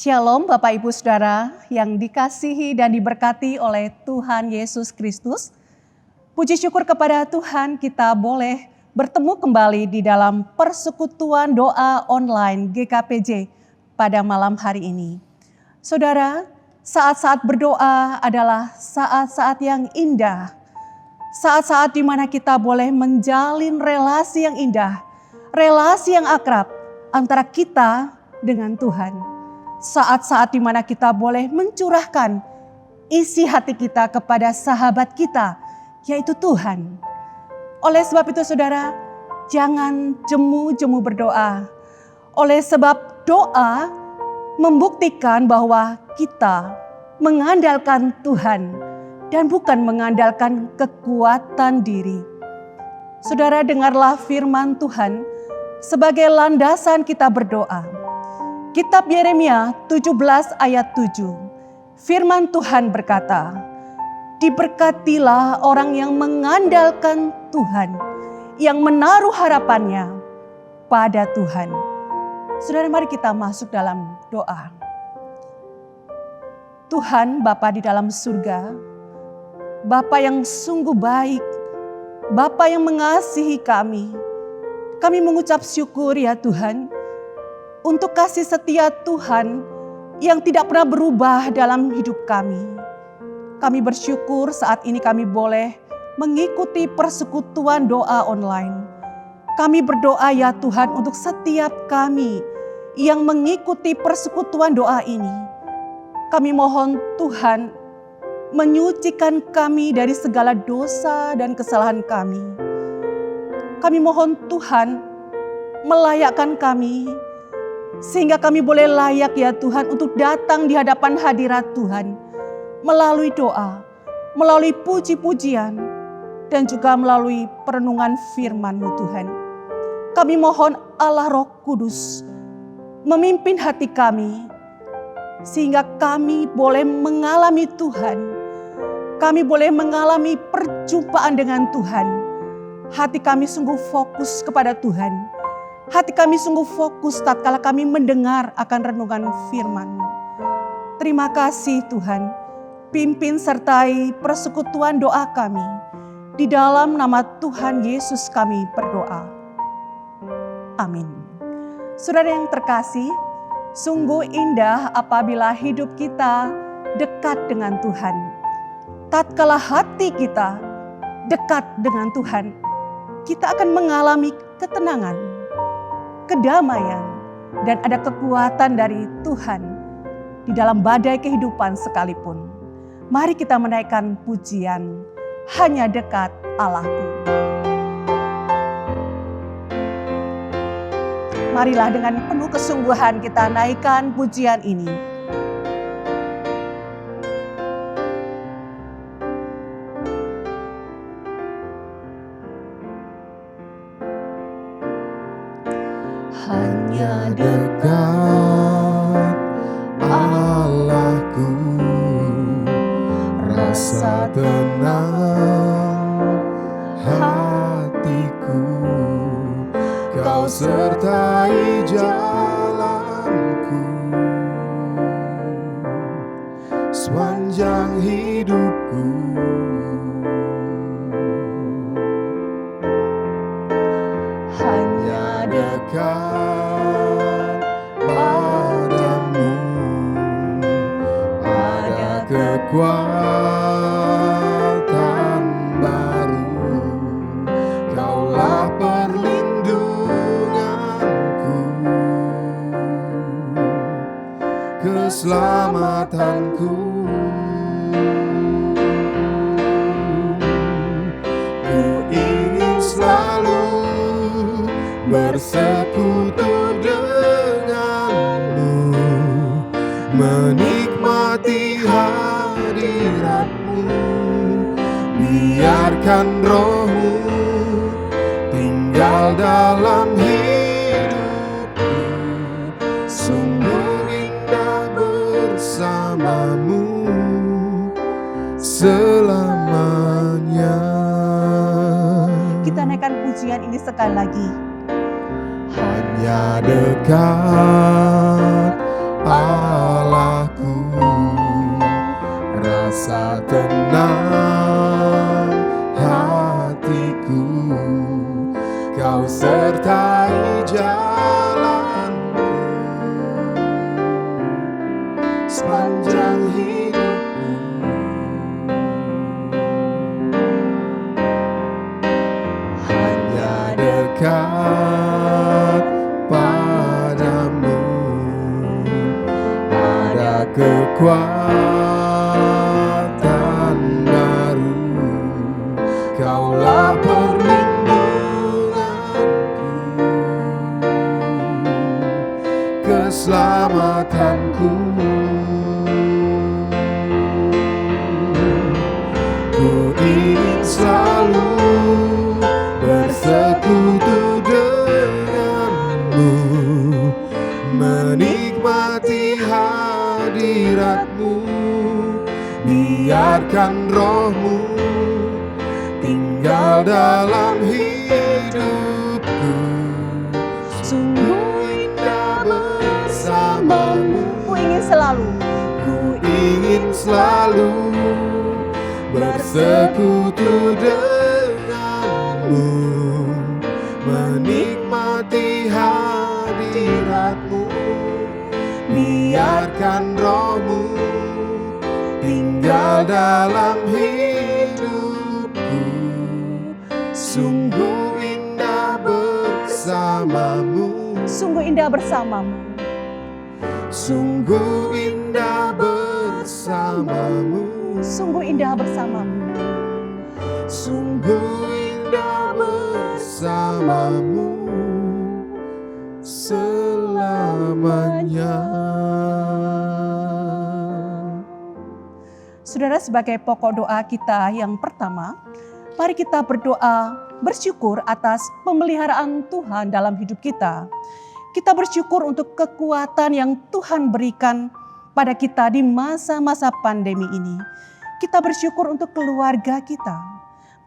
Shalom Bapak Ibu Saudara yang dikasihi dan diberkati oleh Tuhan Yesus Kristus. Puji syukur kepada Tuhan kita boleh bertemu kembali di dalam persekutuan doa online GKPJ pada malam hari ini. Saudara, saat-saat berdoa adalah saat-saat yang indah. Saat-saat di mana kita boleh menjalin relasi yang indah, relasi yang akrab antara kita dengan Tuhan. Saat-saat di mana kita boleh mencurahkan isi hati kita kepada sahabat kita, yaitu Tuhan. Oleh sebab itu saudara, jangan jemu-jemu berdoa. Oleh sebab doa membuktikan bahwa kita mengandalkan Tuhan dan bukan mengandalkan kekuatan diri. Saudara, dengarlah firman Tuhan sebagai landasan kita berdoa. Kitab Yeremia 17 ayat 7. Firman Tuhan berkata, "Diberkatilah orang yang mengandalkan Tuhan, yang menaruh harapannya pada Tuhan." Saudara, mari kita masuk dalam doa. Tuhan Bapa di dalam surga, Bapa yang sungguh baik, Bapa yang mengasihi kami. Kami mengucap syukur ya Tuhan, untuk kasih setia Tuhan yang tidak pernah berubah dalam hidup kami. Kami bersyukur saat ini kami boleh mengikuti persekutuan doa online. Kami berdoa ya Tuhan untuk setiap kami yang mengikuti persekutuan doa ini. Kami mohon Tuhan menyucikan kami dari segala dosa dan kesalahan kami. Kami mohon Tuhan melayakkan kami, sehingga kami boleh layak ya Tuhan untuk datang di hadapan hadirat Tuhan. Melalui doa, melalui puji-pujian, dan juga melalui perenungan firman-Mu Tuhan. Kami mohon Allah Roh Kudus memimpin hati kami, sehingga kami boleh mengalami Tuhan. Kami boleh mengalami perjumpaan dengan Tuhan. Hati kami sungguh fokus kepada Tuhan. Hati kami sungguh fokus tatkala kami mendengar akan renungan firman-Mu. Terima kasih Tuhan, pimpin sertai persekutuan doa kami. Di dalam nama Tuhan Yesus kami berdoa. Amin. Saudara yang terkasih, sungguh indah apabila hidup kita dekat dengan Tuhan. Tatkala hati kita dekat dengan Tuhan, kita akan mengalami ketenangan, kedamaian, dan ada kekuatan dari Tuhan di dalam badai kehidupan sekalipun. Mari kita menaikkan pujian, "Hanya Dekat Allahku." Marilah dengan penuh kesungguhan kita naikkan pujian ini. Hanya dekat Allahku, rasa tenang hatiku. Kau sertai jalanku sepanjang hidupku. Hanya dekat padamu ada kekuatan baru. Kaulah perlindunganku, keselamatanku. Ku ingin selalu bersekutu denganmu, menikmati hadiratmu. Biarkan Roh-Mu tinggal dalam hidupku. Sungguh indah bersamamu selamanya. Kita naikkan pujian ini sekali lagi. Hanya dekat Allahku, rasa tenang hatiku. Kau sertai jalanku sepanjang hidupku. Hanya dekat padamu ada kekuatan baru. Kaulah perlindunganku, keselamatanku. Ku ingin selalu bersekutu denganmu, menikmati menikmati hadirat-Mu. Biarkan Roh-Mu tinggal dalam hidupku. Sungguh indah bersama-Mu. Ku ingin selalu bersekutu denganmu, menikmati hadirat-Mu. Biarkan Roh-Mu tinggal dalam hidupku. Sungguh indah bersama-Mu. sungguh indah bersama-Mu. Sungguh indah bersama-Mu. Sungguh indah bersama-Mu. Sungguh indah bersama-Mu selamanya. Saudara, sebagai pokok doa kita yang pertama, mari kita berdoa bersyukur atas pemeliharaan Tuhan dalam hidup kita. Kita bersyukur untuk kekuatan yang Tuhan berikan pada kita di masa-masa pandemi ini. Kita bersyukur untuk keluarga kita,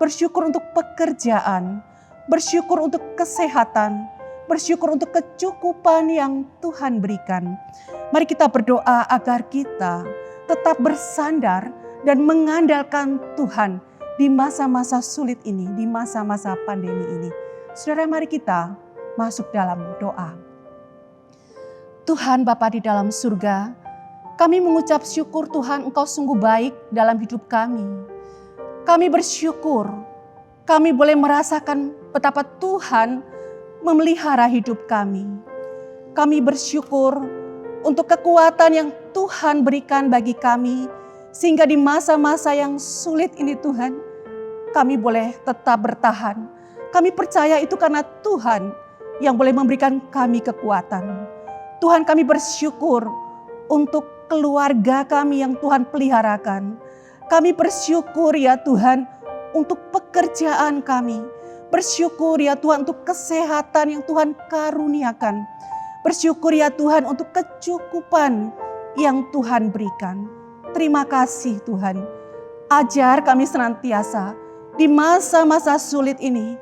bersyukur untuk pekerjaan, bersyukur untuk kesehatan, bersyukur untuk kecukupan yang Tuhan berikan. Mari kita berdoa agar kita tetap bersandar dan mengandalkan Tuhan di masa-masa sulit ini, di masa-masa pandemi ini. Saudara, mari kita masuk dalam doa. Tuhan Bapa di dalam surga, kami mengucap syukur Tuhan, Engkau sungguh baik dalam hidup kami. Kami bersyukur, kami boleh merasakan betapa Tuhan memelihara hidup kami. Kami bersyukur untuk kekuatan yang Tuhan berikan bagi kami, sehingga di masa-masa yang sulit ini Tuhan, kami boleh tetap bertahan. Kami percaya itu karena Tuhan yang boleh memberikan kami kekuatan. Tuhan, kami bersyukur untuk keluarga kami yang Tuhan peliharakan. Kami bersyukur ya Tuhan untuk pekerjaan kami. Bersyukur ya Tuhan untuk kesehatan yang Tuhan karuniakan. Bersyukur ya Tuhan untuk kecukupan yang Tuhan berikan. Terima kasih Tuhan. Ajar kami senantiasa di masa-masa sulit ini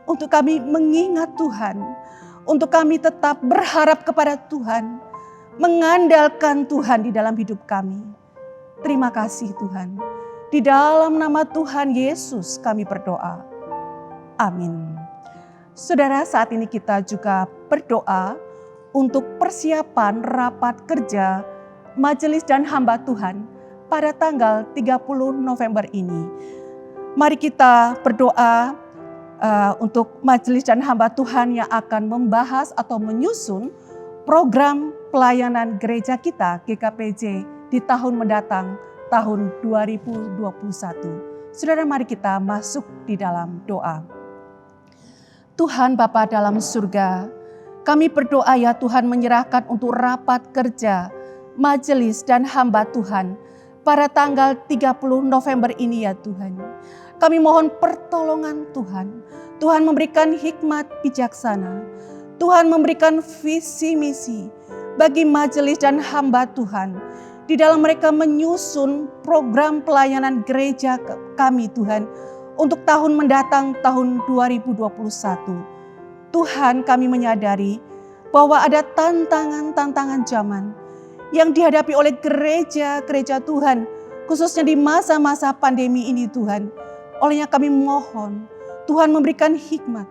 untuk kami mengingat Tuhan. Untuk kami tetap berharap kepada Tuhan. Mengandalkan Tuhan di dalam hidup kami. Terima kasih Tuhan. Di dalam nama Tuhan Yesus kami berdoa. Amin. Saudara, saat ini kita juga berdoa untuk persiapan rapat kerja Majelis dan Hamba Tuhan pada tanggal 30 November ini. Mari kita berdoa untuk Majelis dan Hamba Tuhan yang akan membahas atau menyusun program pelayanan gereja kita GKPJ di tahun mendatang, tahun 2021. Saudara, mari kita masuk di dalam doa. Tuhan Bapa dalam surga, kami berdoa ya Tuhan menyerahkan untuk rapat kerja Majelis dan Hamba Tuhan pada tanggal 30 November ini ya Tuhan. Kami mohon pertolongan Tuhan. Tuhan memberikan hikmat bijaksana. Tuhan memberikan visi misi bagi majelis dan hamba Tuhan. Di dalam mereka menyusun program pelayanan gereja kami Tuhan. Untuk tahun mendatang tahun 2021. Tuhan, kami menyadari bahwa ada tantangan-tantangan zaman yang dihadapi oleh gereja-gereja Tuhan. Khususnya di masa-masa pandemi ini Tuhan. Olehnya kami mohon Tuhan memberikan hikmat.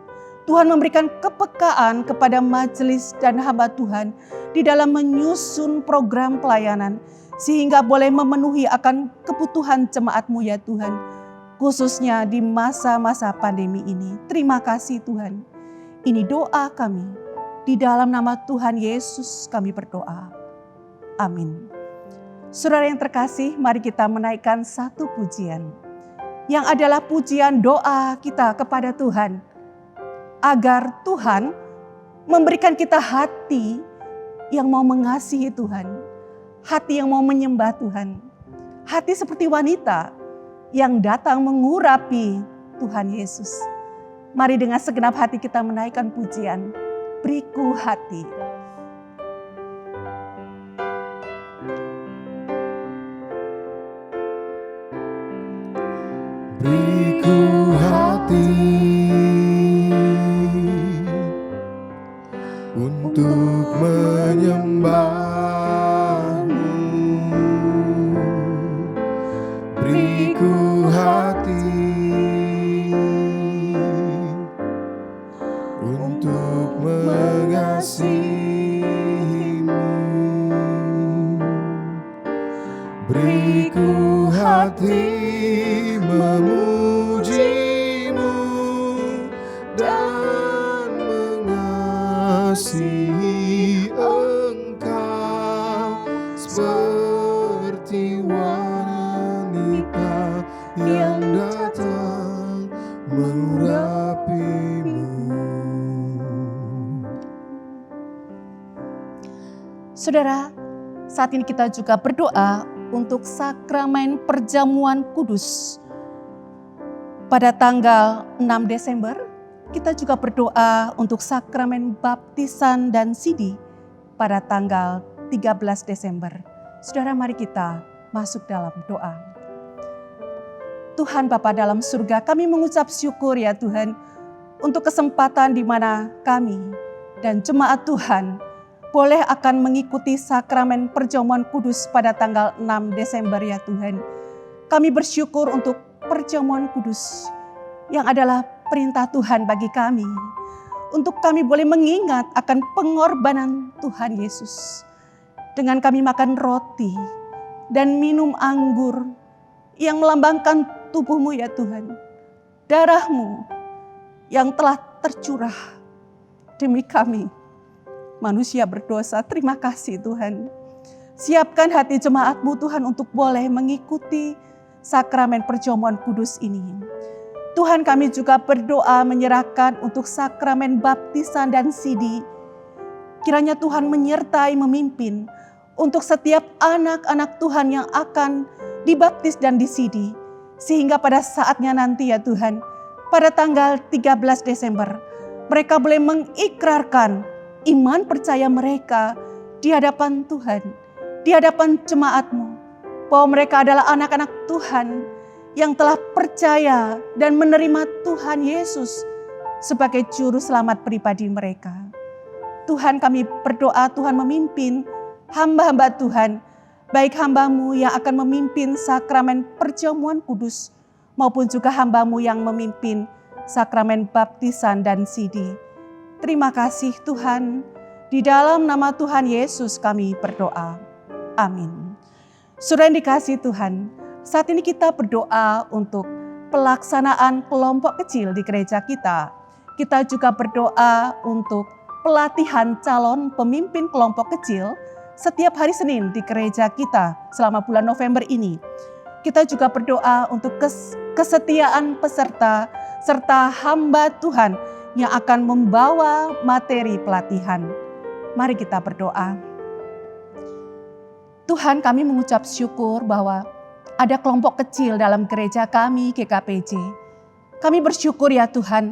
Tuhan memberikan kepekaan kepada majelis dan hamba Tuhan di dalam menyusun program pelayanan. Sehingga boleh memenuhi akan kebutuhan jemaat-Mu ya Tuhan. Khususnya di masa-masa pandemi ini. Terima kasih Tuhan. Ini doa kami. Di dalam nama Tuhan Yesus kami berdoa. Amin. Saudara yang terkasih, mari kita menaikkan satu pujian. Yang adalah pujian doa kita kepada Tuhan. Agar Tuhan memberikan kita hati yang mau mengasihi Tuhan. Hati yang mau menyembah Tuhan. Hati seperti wanita yang datang mengurapi Tuhan Yesus. Mari dengan segenap hati kita menaikkan pujian. Beriku hati. beriku hati untuk menyembahmu, beriku hati untuk mengasihimu, beriku hati memujimu dan mengasihi Engkau seperti wanita yang datang mengurapimu. Saudara, saat ini kita juga berdoa untuk sakramen perjamuan kudus. Pada tanggal 6 Desember, kita juga berdoa untuk sakramen baptisan dan sidi pada tanggal 13 Desember. Saudara, mari kita masuk dalam doa. Tuhan Bapa dalam surga, kami mengucap syukur ya Tuhan untuk kesempatan di mana kami dan jemaat Tuhan boleh akan mengikuti sakramen perjamuan kudus pada tanggal 6 Desember ya Tuhan. Kami bersyukur untuk perjamuan kudus yang adalah perintah Tuhan bagi kami. Untuk kami boleh mengingat akan pengorbanan Tuhan Yesus. Dengan kami makan roti dan minum anggur yang melambangkan tubuh-Mu ya Tuhan. Darah-Mu yang telah tercurah demi kami. Manusia berdosa, terima kasih Tuhan. Siapkan hati jemaat-Mu Tuhan untuk boleh mengikuti sakramen perjamuan kudus ini. Tuhan, kami juga berdoa menyerahkan untuk sakramen baptisan dan sidi. Kiranya Tuhan menyertai memimpin untuk setiap anak-anak Tuhan yang akan dibaptis dan disidi. Sehingga pada saatnya nanti ya Tuhan, pada tanggal 13 Desember, mereka boleh mengikrarkan iman percaya mereka di hadapan Tuhan, di hadapan jemaat-Mu, bahwa mereka adalah anak-anak Tuhan yang telah percaya dan menerima Tuhan Yesus sebagai juru selamat pribadi mereka. Tuhan, kami berdoa Tuhan memimpin hamba-hamba Tuhan, baik hamba-Mu yang akan memimpin sakramen perjamuan kudus, maupun juga hamba-Mu yang memimpin sakramen baptisan dan sidi. Terima kasih Tuhan, di dalam nama Tuhan Yesus kami berdoa. Amin. Saudara yang dikasihi Tuhan, saat ini kita berdoa untuk pelaksanaan kelompok kecil di gereja kita. Kita juga berdoa untuk pelatihan calon pemimpin kelompok kecil setiap hari Senin di gereja kita selama bulan November ini. Kita juga berdoa untuk kesetiaan peserta serta hamba Tuhan yang akan membawa materi pelatihan. Mari kita berdoa. Tuhan, kami mengucap syukur bahwa ada kelompok kecil dalam gereja kami GKPJ. Kami bersyukur ya Tuhan,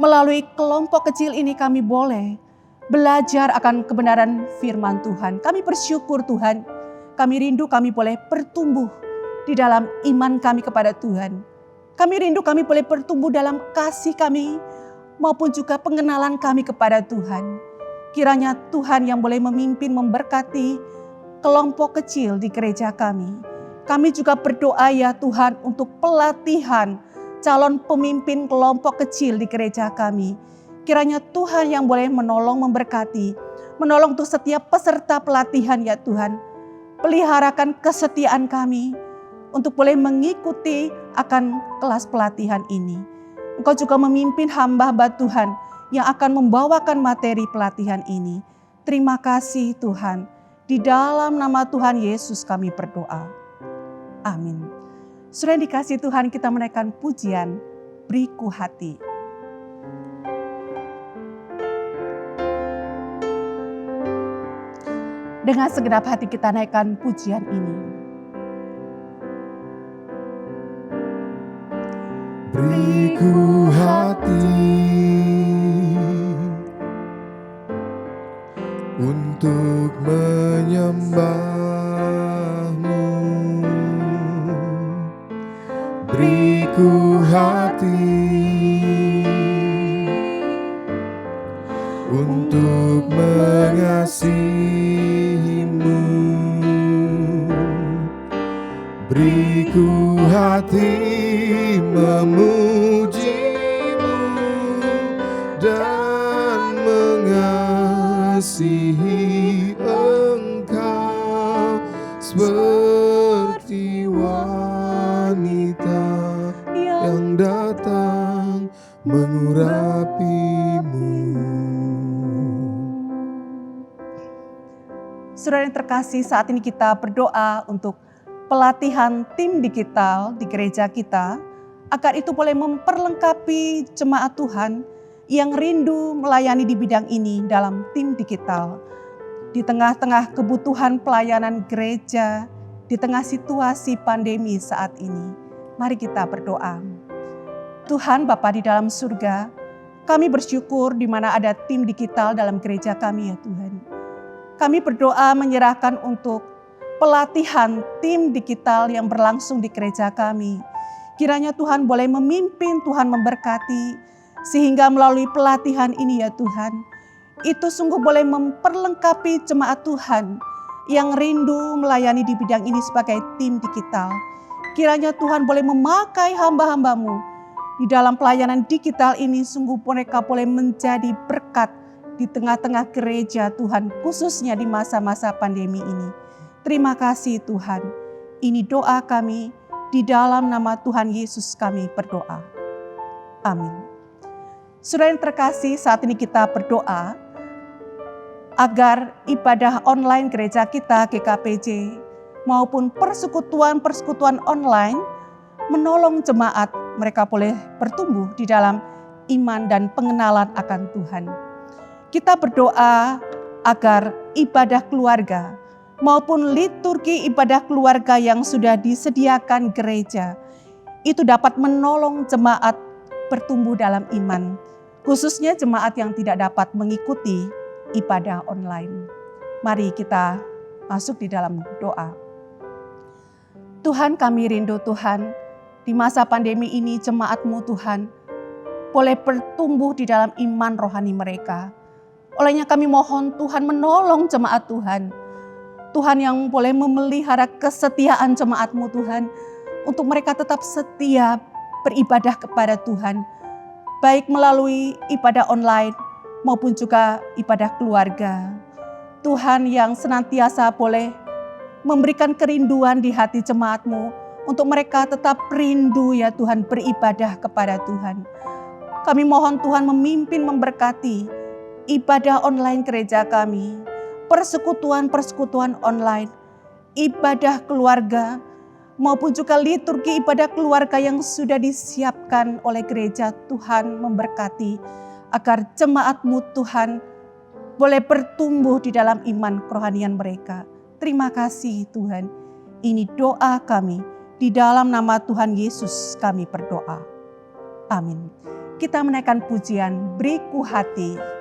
melalui kelompok kecil ini kami boleh belajar akan kebenaran firman Tuhan. Kami bersyukur Tuhan, kami rindu kami boleh bertumbuh di dalam iman kami kepada Tuhan. Kami rindu kami boleh bertumbuh dalam kasih kami, maupun juga pengenalan kami kepada Tuhan. Kiranya Tuhan yang boleh memimpin, memberkati kelompok kecil di gereja kami. Kami juga berdoa ya Tuhan untuk pelatihan calon pemimpin kelompok kecil di gereja kami. Kiranya Tuhan yang boleh menolong, memberkati, menolong untuk setiap peserta pelatihan ya Tuhan. Peliharakan kesetiaan kami untuk boleh mengikuti akan kelas pelatihan ini. Engkau juga memimpin hamba-hamba Tuhan yang akan membawakan materi pelatihan ini. Terima kasih Tuhan. Di dalam nama Tuhan Yesus kami berdoa. Amin. Sudah dikasih Tuhan, kita menaikkan pujian Beriku Hati. Dengan segenap hati kita naikkan pujian ini. Beriku hati untuk menyembah-Mu, beriku hati memujimu dan mengasihi Engkau seperti wanita yang datang mengurapimu. Saudara yang terkasih, saat ini kita berdoa untuk pelatihan tim digital di gereja kita, agar itu boleh memperlengkapi jemaat Tuhan yang rindu melayani di bidang ini dalam tim digital. Di tengah-tengah kebutuhan pelayanan gereja, di tengah situasi pandemi saat ini, mari kita berdoa. Tuhan Bapa di dalam surga, kami bersyukur di mana ada tim digital dalam gereja kami ya Tuhan. Kami berdoa menyerahkan untuk pelatihan tim digital yang berlangsung di gereja kami. Kiranya Tuhan boleh memimpin, Tuhan memberkati, sehingga melalui pelatihan ini ya Tuhan, itu sungguh boleh memperlengkapi jemaat Tuhan yang rindu melayani di bidang ini sebagai tim digital. Kiranya Tuhan boleh memakai hamba-hamba-Mu di dalam pelayanan digital ini, sungguh mereka boleh menjadi berkat di tengah-tengah gereja Tuhan, khususnya di masa-masa pandemi ini. Terima kasih Tuhan, ini doa kami, di dalam nama Tuhan Yesus kami berdoa. Amin. Saudara yang terkasih, saat ini kita berdoa agar ibadah online gereja kita GKPJ maupun persekutuan-persekutuan online menolong jemaat mereka boleh bertumbuh di dalam iman dan pengenalan akan Tuhan. Kita berdoa agar ibadah keluarga maupun liturgi ibadah keluarga yang sudah disediakan gereja itu dapat menolong jemaat bertumbuh dalam iman, khususnya jemaat yang tidak dapat mengikuti ibadah online. Mari kita masuk di dalam doa. Tuhan, kami rindu Tuhan, di masa pandemi ini jemaat-Mu Tuhan boleh bertumbuh di dalam iman rohani mereka. Olehnya kami mohon Tuhan menolong jemaat Tuhan. Tuhan yang boleh memelihara kesetiaan jemaat-Mu Tuhan, untuk mereka tetap setia beribadah kepada Tuhan, baik melalui ibadah online maupun juga ibadah keluarga. Tuhan yang senantiasa boleh memberikan kerinduan di hati jemaat-Mu, untuk mereka tetap rindu ya Tuhan beribadah kepada Tuhan. Kami mohon Tuhan memimpin, memberkati ibadah online gereja kami, persekutuan-persekutuan online, ibadah keluarga, maupun juga liturgi ibadah keluarga yang sudah disiapkan oleh gereja. Tuhan memberkati agar jemaat-Mu Tuhan boleh bertumbuh di dalam iman kerohanian mereka. Terima kasih Tuhan, ini doa kami, di dalam nama Tuhan Yesus kami berdoa. Amin. Kita menaikkan pujian Beriku Hati.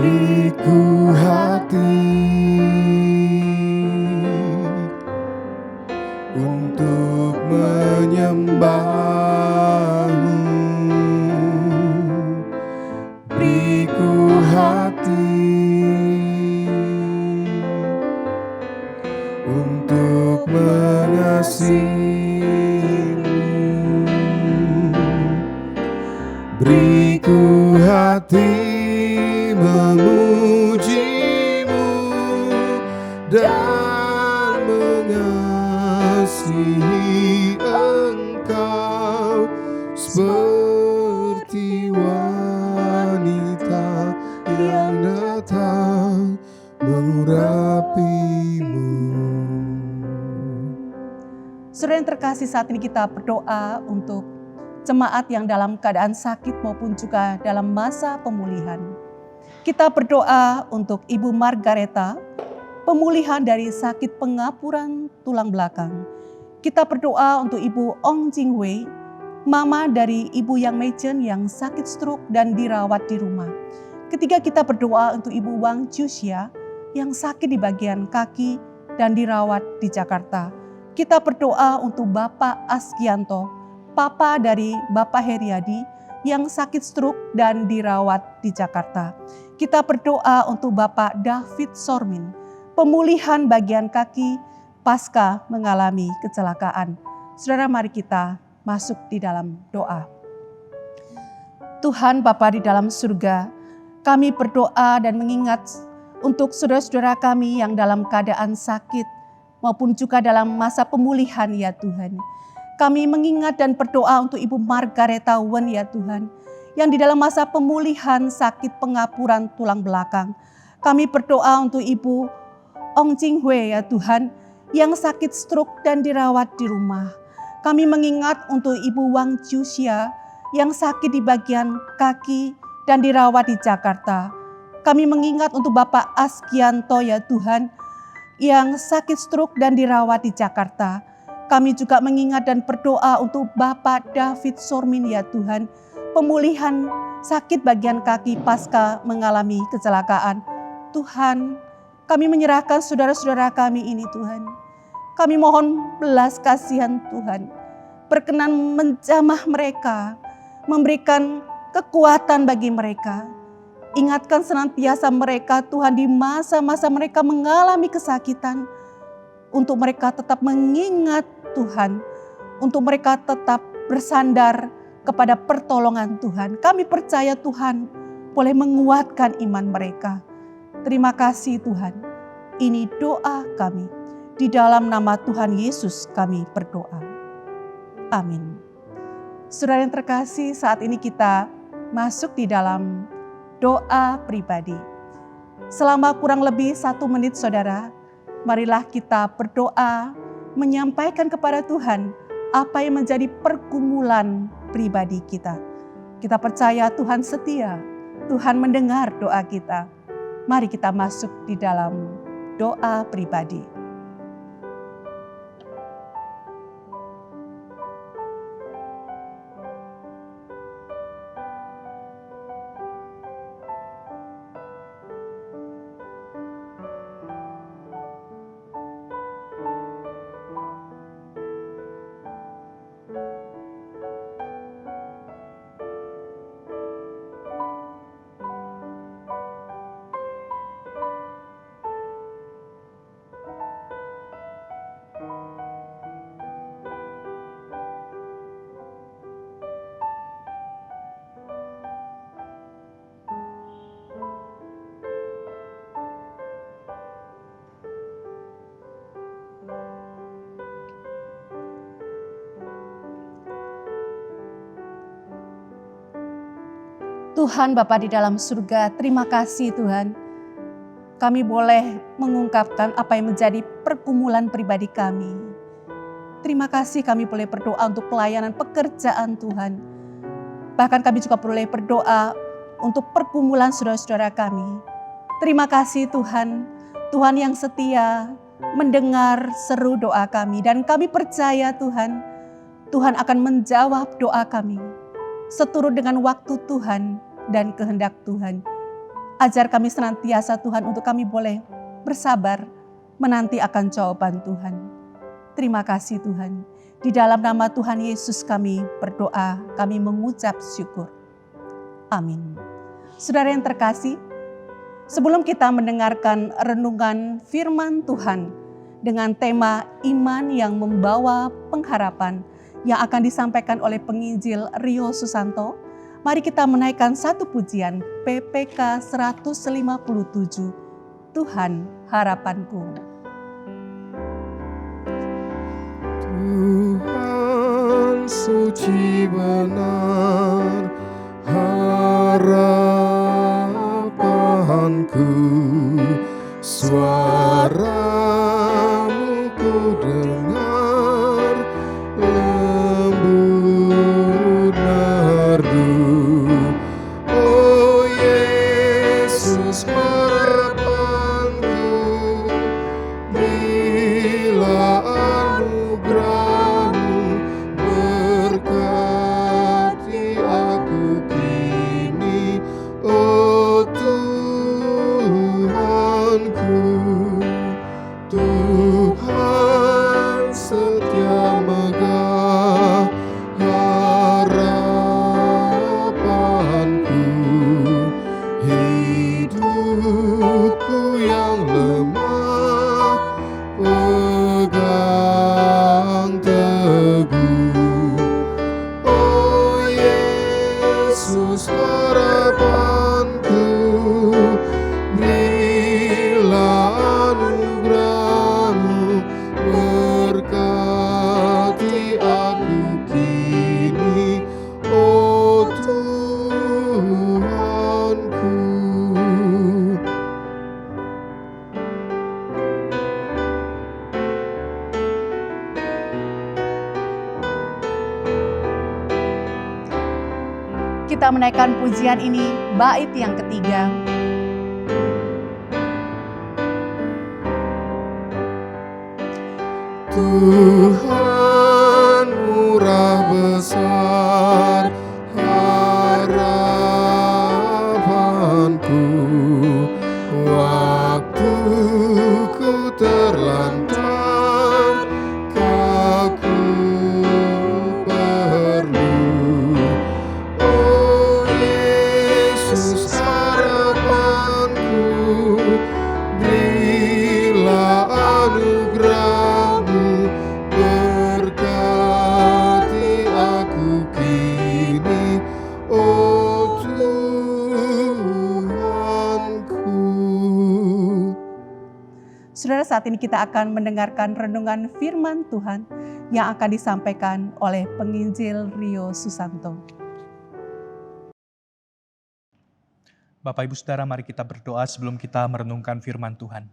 Beriku hati untuk menyembah-Mu. Beriku hati untuk mengasihi-Mu. Beriku hati memuji-Mu dan mengasihi Engkau seperti wanita yang datang mengurapi-Mu. Saudara yang terkasih, saat ini kita berdoa untuk jemaat yang dalam keadaan sakit maupun juga dalam masa pemulihan. Kita berdoa untuk Ibu Margareta, pemulihan dari sakit pengapuran tulang belakang. Kita berdoa untuk Ibu Ong Jing Wei, mama dari Ibu Yang Mechen yang sakit stroke dan dirawat di rumah. Ketiga, kita berdoa untuk Ibu Wang Chuxia yang sakit di bagian kaki dan dirawat di Jakarta. Kita berdoa untuk Bapak Askianto, papa dari Bapak Heriadi yang sakit stroke dan dirawat di Jakarta. Kita berdoa untuk Bapak David Sormin, pemulihan bagian kaki pasca mengalami kecelakaan. Saudara, mari kita masuk di dalam doa. Tuhan Bapa di dalam surga, kami berdoa dan mengingat untuk saudara-saudara kami yang dalam keadaan sakit maupun juga dalam masa pemulihan ya Tuhan. Kami mengingat dan berdoa untuk Ibu Margareta Wen ya Tuhan, yang di dalam masa pemulihan sakit pengapuran tulang belakang. Kami berdoa untuk Ibu Ong Jing Hui ya Tuhan, yang sakit stroke dan dirawat di rumah. Kami mengingat untuk Ibu Wang Jusia yang sakit di bagian kaki dan dirawat di Jakarta. Kami mengingat untuk Bapak Askianto ya Tuhan, yang sakit stroke dan dirawat di Jakarta. Kami juga mengingat dan berdoa untuk Bapak David Sormin ya Tuhan, pemulihan sakit bagian kaki pasca mengalami kecelakaan. Tuhan, kami menyerahkan saudara-saudara kami ini Tuhan. Kami mohon belas kasihan Tuhan, berkenan menjamah mereka, memberikan kekuatan bagi mereka. Ingatkan senantiasa mereka Tuhan di masa-masa mereka mengalami kesakitan, untuk mereka tetap mengingat Tuhan, untuk mereka tetap bersandar kepada pertolongan Tuhan. Kami percaya Tuhan boleh menguatkan iman mereka. Terima kasih Tuhan, ini doa kami. Di dalam nama Tuhan Yesus kami berdoa. Amin. Saudara yang terkasih, saat ini kita masuk di dalam doa pribadi. Selama kurang lebih 1 menit saudara, marilah kita berdoa menyampaikan kepada Tuhan apa yang menjadi pergumulan pribadi kita. Kita percaya Tuhan setia, Tuhan mendengar doa kita. Mari kita masuk di dalam doa pribadi. Tuhan Bapa di dalam surga, terima kasih Tuhan. Kami boleh mengungkapkan apa yang menjadi pergumulan pribadi kami. Terima kasih kami boleh berdoa untuk pelayanan pekerjaan Tuhan. Bahkan kami juga boleh berdoa untuk pergumulan saudara-saudara kami. Terima kasih Tuhan, Tuhan yang setia mendengar seru doa kami. Dan kami percaya Tuhan, Tuhan akan menjawab doa kami seturut dengan waktu Tuhan dan kehendak Tuhan. Ajar kami senantiasa Tuhan untuk kami boleh bersabar menanti akan jawaban Tuhan. Terima kasih Tuhan. Di dalam nama Tuhan Yesus kami berdoa, kami mengucap syukur. Amin. Saudara yang terkasih, sebelum kita mendengarkan renungan firman Tuhan dengan tema iman yang membawa pengharapan yang akan disampaikan oleh penginjil Rio Susanto, mari kita menaikkan satu pujian PPK 157, Tuhan Harapanku. Tuhan suci benar, harapanku, suaramu ku dengar, lembut merdu. Oh Yesus harapanku, bila anugerahmu berkati aku kini. Oh Tuhanku, harapanku, berilah anugerah-Mu, berkati aku kini, oh Tuhanku. Kita menaikkan pujian ini, bait yang ketiga. Tuhan murah besar harapanku, waktu ku terlantar, kaku perlu. Oh Yesus harapanku, berilah anugerah-Mu, berkati aku kini, oh Tuhanku. Saudara, saat ini kita akan mendengarkan renungan firman Tuhan yang akan disampaikan oleh penginjil Rio Susanto. Bapak Ibu Saudara, mari kita berdoa sebelum kita merenungkan firman Tuhan.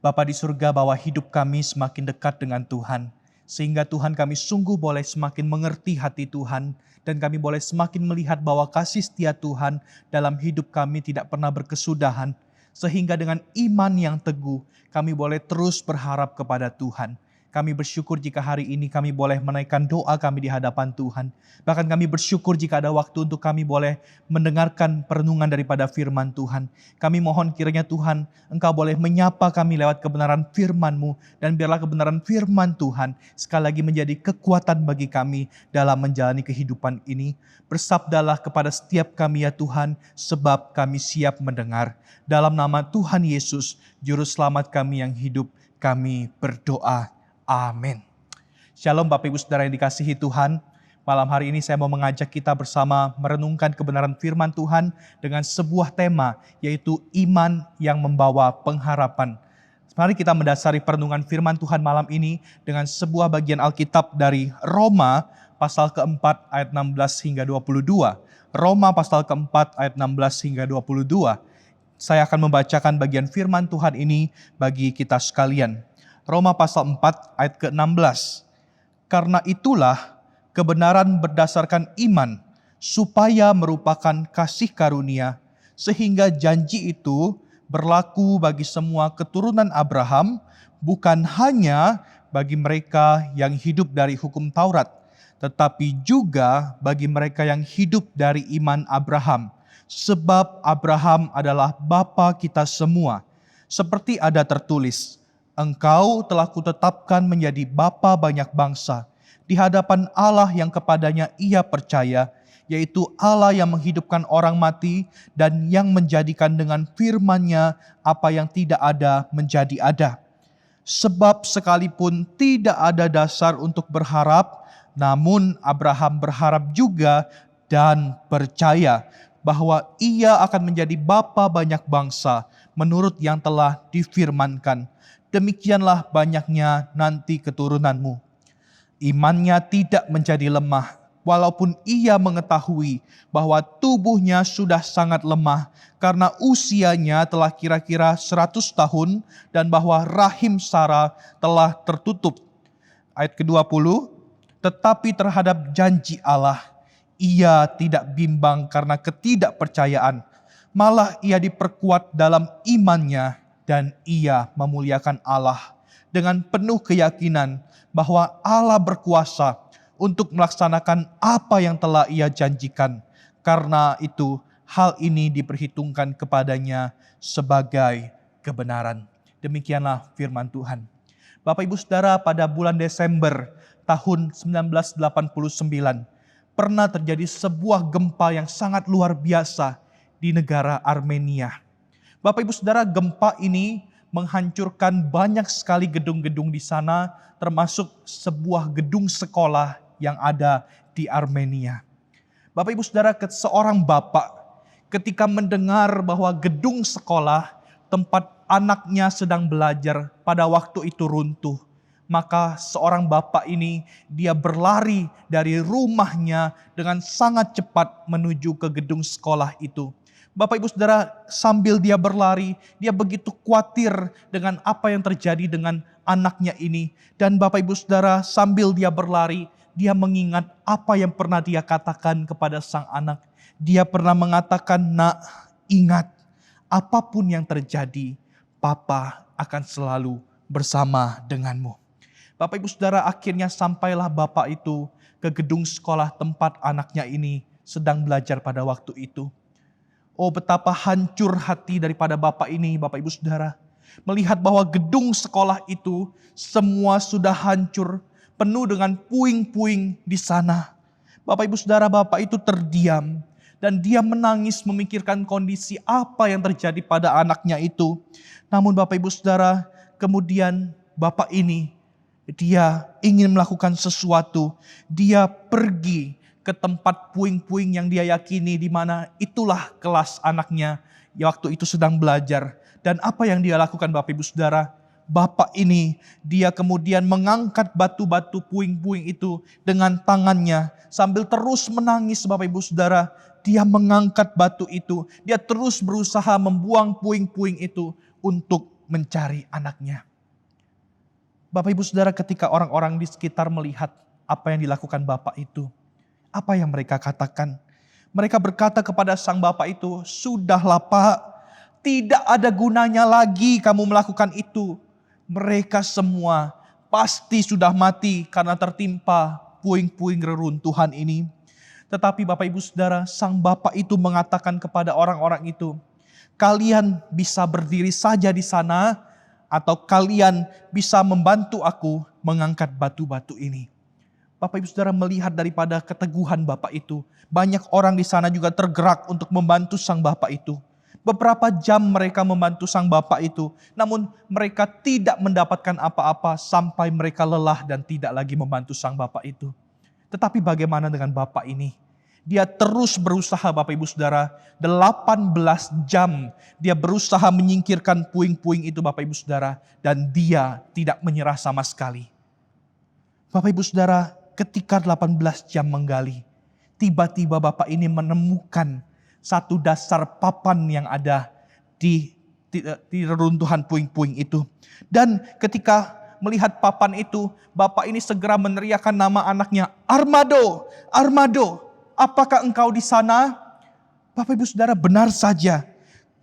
Bapa di surga, bahwa hidup kami semakin dekat dengan Tuhan, sehingga Tuhan kami sungguh boleh semakin mengerti hati Tuhan, dan kami boleh semakin melihat bahwa kasih setia Tuhan dalam hidup kami tidak pernah berkesudahan, sehingga dengan iman yang teguh kami boleh terus berharap kepada Tuhan. Kami bersyukur jika hari ini kami boleh menaikkan doa kami di hadapan Tuhan. Bahkan kami bersyukur jika ada waktu untuk kami boleh mendengarkan perenungan daripada firman Tuhan. Kami mohon kiranya Tuhan, Engkau boleh menyapa kami lewat kebenaran firman-Mu. Dan biarlah kebenaran firman Tuhan sekali lagi menjadi kekuatan bagi kami dalam menjalani kehidupan ini. Bersabdalah kepada setiap kami ya Tuhan, sebab kami siap mendengar. Dalam nama Tuhan Yesus, Juru Selamat kami yang hidup, kami berdoa. Amin. Shalom Bapak Ibu Saudara yang dikasihi Tuhan. Malam hari ini saya mau mengajak kita bersama merenungkan kebenaran firman Tuhan dengan sebuah tema, yaitu iman yang membawa pengharapan. Mari kita mendasari perenungan firman Tuhan malam ini dengan sebuah bagian Alkitab dari Roma pasal keempat ayat 16 hingga 22. Roma pasal keempat ayat 16 hingga 22. Saya akan membacakan bagian firman Tuhan ini bagi kita sekalian. Roma pasal 4 ayat ke-16. Karena itulah kebenaran berdasarkan iman, supaya merupakan kasih karunia, sehingga janji itu berlaku bagi semua keturunan Abraham, bukan hanya bagi mereka yang hidup dari hukum Taurat, tetapi juga bagi mereka yang hidup dari iman Abraham. Sebab Abraham adalah bapa kita semua. Seperti ada tertulis, Engkau telah kutetapkan menjadi bapa banyak bangsa di hadapan Allah yang kepadanya ia percaya, yaitu Allah yang menghidupkan orang mati dan yang menjadikan dengan firman-Nya apa yang tidak ada menjadi ada. Sebab sekalipun tidak ada dasar untuk berharap, namun Abraham berharap juga dan percaya bahwa ia akan menjadi bapa banyak bangsa menurut yang telah difirmankan. Demikianlah banyaknya nanti keturunanmu. Imannya tidak menjadi lemah, walaupun ia mengetahui bahwa tubuhnya sudah sangat lemah karena usianya telah kira-kira 100 tahun dan bahwa rahim Sarah telah tertutup. Ayat ke-20, tetapi terhadap janji Allah, ia tidak bimbang karena ketidakpercayaan, malah ia diperkuat dalam imannya, dan ia memuliakan Allah dengan penuh keyakinan bahwa Allah berkuasa untuk melaksanakan apa yang telah ia janjikan. Karena itu hal ini diperhitungkan kepadanya sebagai kebenaran. Demikianlah firman Tuhan. Bapak Ibu Saudara, pada bulan Desember tahun 1989 pernah terjadi sebuah gempa yang sangat luar biasa di negara Armenia. Bapak Ibu Saudara, gempa ini menghancurkan banyak sekali gedung-gedung di sana, termasuk sebuah gedung sekolah yang ada di Armenia. Bapak Ibu Saudara, seorang bapak ketika mendengar bahwa gedung sekolah tempat anaknya sedang belajar pada waktu itu runtuh, maka seorang bapak ini dia berlari dari rumahnya dengan sangat cepat menuju ke gedung sekolah itu. Bapak Ibu Saudara, sambil dia berlari, dia begitu khawatir dengan apa yang terjadi dengan anaknya ini. Dan Bapak Ibu Saudara, sambil dia berlari, dia mengingat apa yang pernah dia katakan kepada sang anak. Dia pernah mengatakan, "Nak, ingat, apapun yang terjadi, Papa akan selalu bersama denganmu." Bapak Ibu Saudara, akhirnya sampailah bapak itu ke gedung sekolah tempat anaknya ini sedang belajar pada waktu itu. Oh, betapa hancur hati daripada bapak ini, Bapak Ibu Saudara. Melihat bahwa gedung sekolah itu semua sudah hancur, penuh dengan puing-puing di sana. Bapak Ibu Saudara, bapak itu terdiam dan dia menangis memikirkan kondisi apa yang terjadi pada anaknya itu. Namun Bapak Ibu Saudara, kemudian bapak ini dia ingin melakukan sesuatu. Dia pergi ke tempat puing-puing yang dia yakini di mana itulah kelas anaknya waktu itu sedang belajar. Dan apa yang dia lakukan Bapak Ibu Saudara? Bapak ini dia kemudian mengangkat batu-batu puing-puing itu dengan tangannya sambil terus menangis Bapak Ibu Saudara. Dia mengangkat batu itu. Dia terus berusaha membuang puing-puing itu untuk mencari anaknya. Bapak Ibu Saudara, ketika orang-orang di sekitar melihat apa yang dilakukan bapak itu, apa yang mereka katakan? Mereka berkata kepada sang bapak itu, "Sudahlah Pak, tidak ada gunanya lagi kamu melakukan itu. Mereka semua pasti sudah mati karena tertimpa puing-puing reruntuhan ini." Tetapi Bapak Ibu Saudara, sang bapak itu mengatakan kepada orang-orang itu, "Kalian bisa berdiri saja di sana, atau kalian bisa membantu aku mengangkat batu-batu ini." Bapak Ibu Saudara, melihat daripada keteguhan bapak itu, banyak orang di sana juga tergerak untuk membantu sang bapak itu. Beberapa jam mereka membantu sang bapak itu, namun mereka tidak mendapatkan apa-apa sampai mereka lelah dan tidak lagi membantu sang bapak itu. Tetapi bagaimana dengan bapak ini? Dia terus berusaha Bapak Ibu Saudara, 18 jam dia berusaha menyingkirkan puing-puing itu Bapak Ibu Saudara, dan dia tidak menyerah sama sekali. Bapak Ibu Saudara, ketika 18 jam menggali, tiba-tiba bapak ini menemukan satu dasar papan yang ada di reruntuhan puing-puing itu. Dan ketika melihat papan itu, bapak ini segera meneriakkan nama anaknya, "Armando, Armando, apakah engkau di sana?" Bapak Ibu Saudara, benar saja.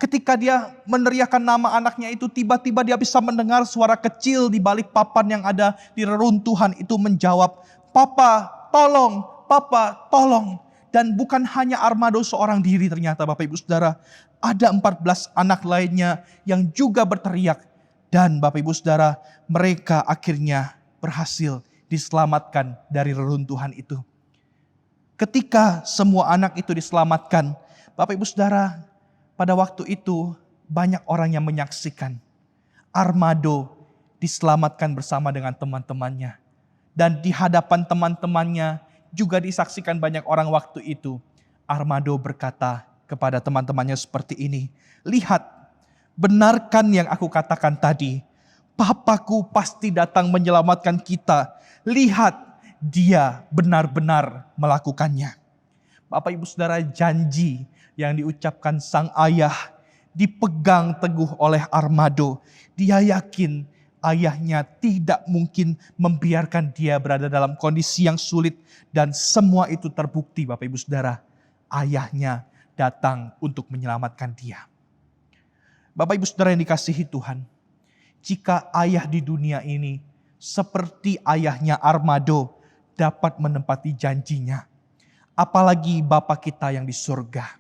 Ketika dia meneriakkan nama anaknya itu, tiba-tiba dia bisa mendengar suara kecil di balik papan yang ada di reruntuhan itu menjawab, "Papa, tolong, Papa, tolong." Dan bukan hanya Armando seorang diri ternyata Bapak Ibu Saudara. Ada 14 anak lainnya yang juga berteriak. Dan Bapak Ibu Saudara, mereka akhirnya berhasil diselamatkan dari reruntuhan itu. Ketika semua anak itu diselamatkan, Bapak Ibu Saudara, pada waktu itu banyak orang yang menyaksikan Armando diselamatkan bersama dengan teman-temannya. Dan di hadapan teman-temannya juga disaksikan banyak orang waktu itu. Armando berkata kepada teman-temannya seperti ini, "Lihat, benarkan yang aku katakan tadi. Papaku pasti datang menyelamatkan kita. Lihat, dia benar-benar melakukannya." Bapak Ibu Saudara, janji yang diucapkan sang ayah dipegang teguh oleh Armando. Dia yakin ayahnya tidak mungkin membiarkan dia berada dalam kondisi yang sulit. Dan semua itu terbukti Bapak Ibu Saudara. Ayahnya datang untuk menyelamatkan dia. Bapak Ibu Saudara yang dikasihi Tuhan. Jika ayah di dunia ini seperti ayahnya Armando dapat menempati janjinya, apalagi Bapa kita yang di surga.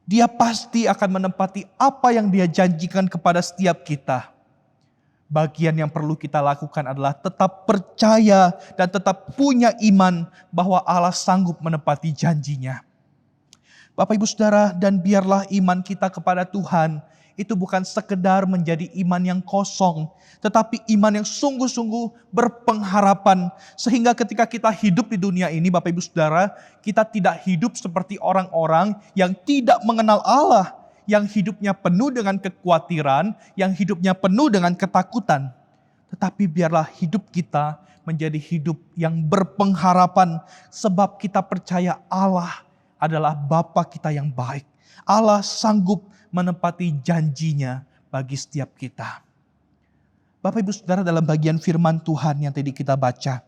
Dia pasti akan menempati apa yang dia janjikan kepada setiap kita. Bagian yang perlu kita lakukan adalah tetap percaya dan tetap punya iman bahwa Allah sanggup menepati janjinya. Bapak Ibu Saudara, dan biarlah iman kita kepada Tuhan itu bukan sekedar menjadi iman yang kosong, tetapi iman yang sungguh-sungguh berpengharapan. Sehingga ketika kita hidup di dunia ini, Bapak Ibu Saudara, kita tidak hidup seperti orang-orang yang tidak mengenal Allah, yang hidupnya penuh dengan kekhawatiran, yang hidupnya penuh dengan ketakutan. Tetapi biarlah hidup kita menjadi hidup yang berpengharapan, sebab kita percaya Allah adalah Bapa kita yang baik. Allah sanggup menepati janjinya bagi setiap kita. Bapak Ibu Saudara, dalam bagian firman Tuhan yang tadi kita baca,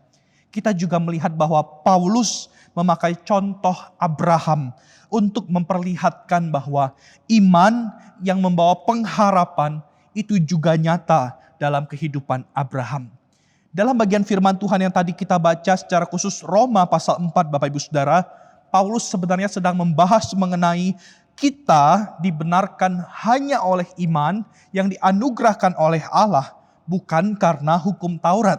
kita juga melihat bahwa Paulus memakai contoh Abraham untuk memperlihatkan bahwa iman yang membawa pengharapan itu juga nyata dalam kehidupan Abraham. Dalam bagian firman Tuhan yang tadi kita baca secara khusus Roma pasal 4, Bapak Ibu Saudara, Paulus sebenarnya sedang membahas mengenai kita dibenarkan hanya oleh iman yang dianugerahkan oleh Allah, bukan karena hukum Taurat.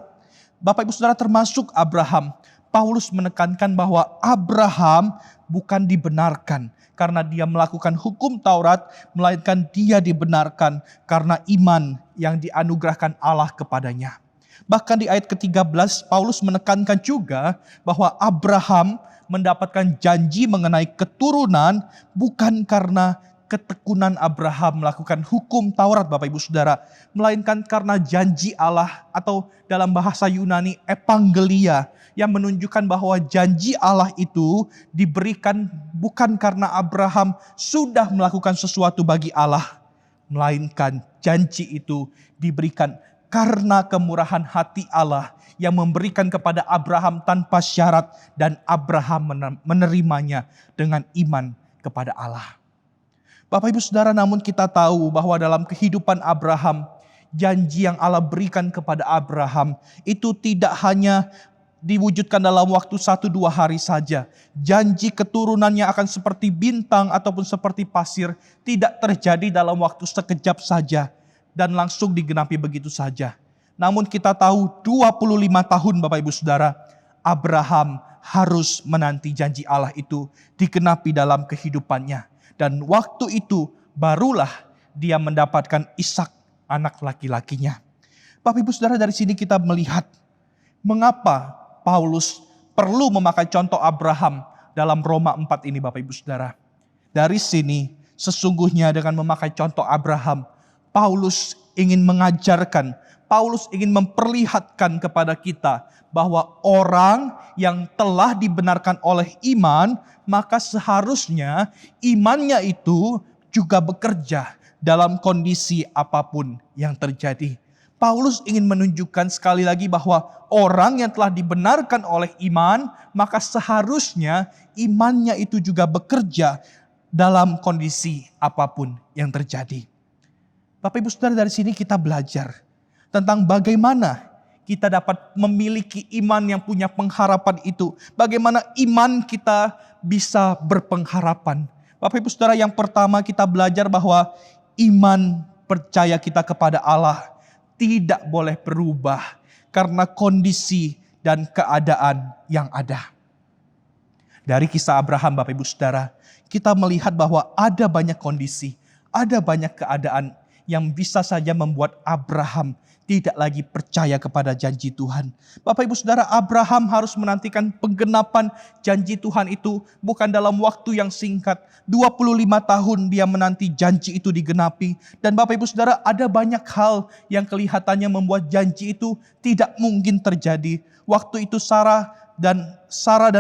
Bapak Ibu Saudara, termasuk Abraham. Paulus menekankan bahwa Abraham bukan dibenarkan karena dia melakukan hukum Taurat, melainkan dia dibenarkan karena iman yang dianugerahkan Allah kepadanya. Bahkan di ayat ke-13, Paulus menekankan juga bahwa Abraham mendapatkan janji mengenai keturunan bukan karena ketekunan Abraham melakukan hukum Taurat, Bapak Ibu Saudara, melainkan karena janji Allah, atau dalam bahasa Yunani evangelia, yang menunjukkan bahwa janji Allah itu diberikan bukan karena Abraham sudah melakukan sesuatu bagi Allah, melainkan janji itu diberikan karena kemurahan hati Allah yang memberikan kepada Abraham tanpa syarat, dan Abraham menerimanya dengan iman kepada Allah. Bapak Ibu Saudara, namun kita tahu bahwa dalam kehidupan Abraham, janji yang Allah berikan kepada Abraham itu tidak hanya diwujudkan dalam waktu 1-2 hari saja. Janji keturunannya akan seperti bintang ataupun seperti pasir, tidak terjadi dalam waktu sekejap saja dan langsung digenapi begitu saja. Namun kita tahu 25 tahun Bapak Ibu Saudara, Abraham harus menanti janji Allah itu digenapi dalam kehidupannya. Dan waktu itu barulah dia mendapatkan Ishak, anak laki-lakinya. Bapak Ibu Saudara, dari sini kita melihat mengapa Paulus perlu memakai contoh Abraham dalam Roma 4 ini, Bapak Ibu Saudara. Dari sini sesungguhnya dengan memakai contoh Abraham, Paulus ingin mengajarkan, Paulus ingin memperlihatkan kepada kita bahwa orang yang telah dibenarkan oleh iman, maka seharusnya imannya itu juga bekerja dalam kondisi apapun yang terjadi. Paulus ingin menunjukkan sekali lagi bahwa orang yang telah dibenarkan oleh iman, maka seharusnya imannya itu juga bekerja dalam kondisi apapun yang terjadi. Bapak Ibu Saudara, dari sini kita belajar tentang bagaimana kita dapat memiliki iman yang punya pengharapan itu. Bagaimana iman kita bisa berpengharapan. Bapak Ibu Saudara, yang pertama kita belajar bahwa iman percaya kita kepada Allah tidak boleh berubah karena kondisi dan keadaan yang ada. Dari kisah Abraham, Bapak Ibu Saudara, kita melihat bahwa ada banyak kondisi, ada banyak keadaan yang bisa saja membuat Abraham tidak lagi percaya kepada janji Tuhan. Bapak Ibu Saudara, Abraham harus menantikan penggenapan janji Tuhan itu bukan dalam waktu yang singkat. 25 tahun dia menanti janji itu digenapi. Dan Bapak Ibu Saudara, ada banyak hal yang kelihatannya membuat janji itu tidak mungkin terjadi. Waktu itu Sarah dan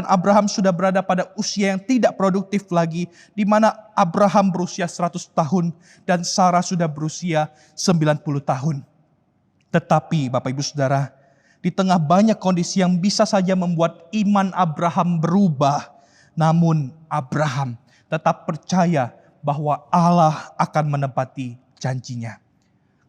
Abraham sudah berada pada usia yang tidak produktif lagi, di mana Abraham berusia 100 tahun dan Sarah sudah berusia 90 tahun. Tetapi Bapak Ibu Saudara, di tengah banyak kondisi yang bisa saja membuat iman Abraham berubah, namun Abraham tetap percaya bahwa Allah akan menepati janjinya.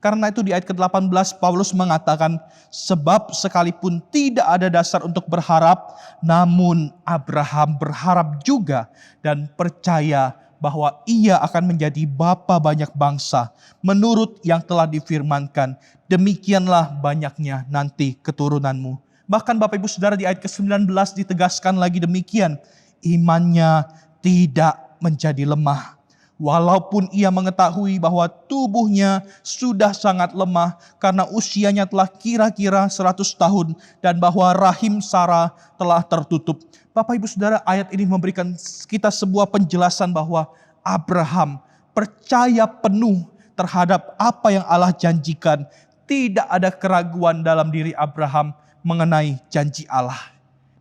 Karena itu di ayat ke-18 Paulus mengatakan, sebab sekalipun tidak ada dasar untuk berharap, namun Abraham berharap juga dan percaya bahwa ia akan menjadi bapa banyak bangsa menurut yang telah difirmankan, demikianlah banyaknya nanti keturunanmu. Bahkan Bapak Ibu Saudara, di ayat ke-19 ditegaskan lagi demikian, imannya tidak menjadi lemah. Walaupun ia mengetahui bahwa tubuhnya sudah sangat lemah karena usianya telah kira-kira 100 tahun dan bahwa rahim Sarah telah tertutup. Bapak Ibu Saudara, ayat ini memberikan kita sebuah penjelasan bahwa Abraham percaya penuh terhadap apa yang Allah janjikan. Tidak ada keraguan dalam diri Abraham mengenai janji Allah.